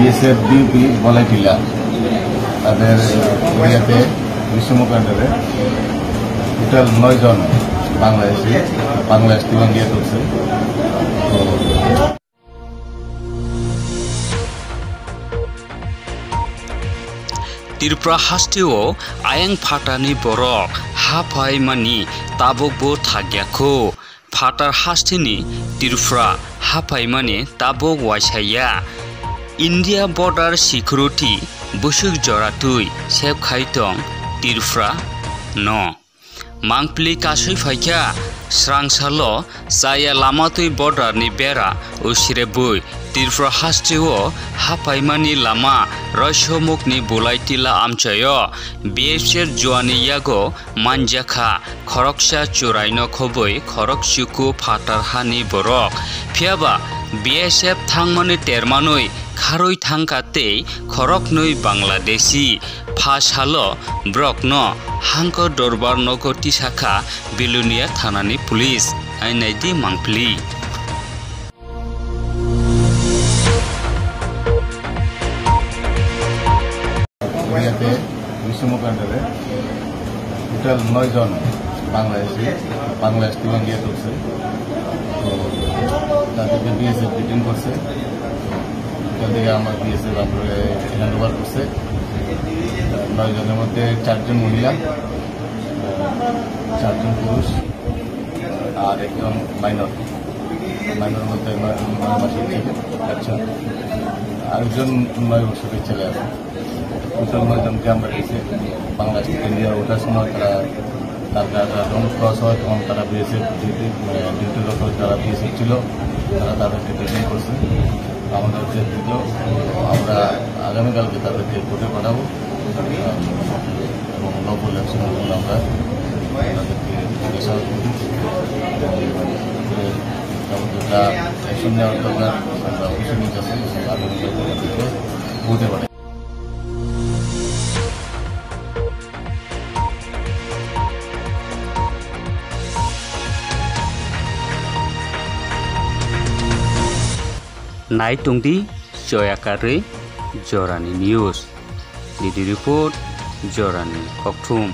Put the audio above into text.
BSF ডিউপি বলাইটিলা তাদের এরিয়াতে গ্রীষ্মমুখ আন্ডারে টোটাল 9 জন বাংলাদেশ থেকে ইন্ডিয়া করছে। त्रिपुरा हास्टिओ आयें फाटानि बरक हाफाय मानि ताबकबो थाग्याखौ फाटार हास्टिनि त्रिपुरा हाफाय मानि ताबक वाइसाया इंडिया बॉर्डर सिक्योरिटी बुसुक जरातुई सेब खाइतों त्रिपुरा न मांगप्ली कासुई फाइका स्रांसालो जाया लामातुई बॉर्डर नि बेरा उसिरेबुई त्रिपुरा हास्टिओ हाफायमानि लामा रयसमुखनि बुलाइटिला आमचायो बिएसएफ जवानि यागो मानजाखा खरकसा चुराइनो खबै खरकसुकु फाटार हानि बरक फियाबा बिएसएफ थांमानि तेरमानुई खारुई थांकाते खरकनुई बांलादेशी फासालो ब्रकनो हांको दरबार नगरती शाखा बिलुनिया थानानि पुलिस आइनायदि मांगप्ली গ্রীষ্মমুখ আন্ডারে টোটাল 9 জন বাংলাদেশ থেকে ইন্ডিয়া করছে। তো তাদেরকে বিএসএফ ডিটেইন করছে। ওখান থেকে আমার বিএসএফ আমরা হ্যান্ড ওভার করছে। 9 জনের মধ্যে 4 জন মহিলা, 4 জন পুরুষ আর একজন মাইনর মধ্যে 9 মাসের ছেলে বাচ্চা, আরেকজন 9 বছরের ছেলে আছে। টোটাল 9 জনকে আমরা দিয়েছি। বাংলাদেশ থেকে ইন্ডিয়া ওঠার সময় তারা যখন ক্রস হয় তখন তারা বিএসএফ ডিউটির ওপর যারা বিএসএফ ছিল তারা তাদেরকে ডিটেইন করছে। আমাদেরকে দিল, আমরা আগামীকালকে তাদেরকে কোর্টে পাঠাবো এবং লবল অ্যাকশনের জন্য আমরা তাদেরকে জিজ্ঞাসাবাদ করি। যেটা অ্যাকশন নেওয়ার দরকার আমরা অফিসে নিয়ে যাচ্ছি আগামীকালকে তাদেরকে কোর্টে পাঠাই। नायतुंगदी जयाकारे जरानी न्यूज लिडि रिपोर्ट जरानी कक्थुम।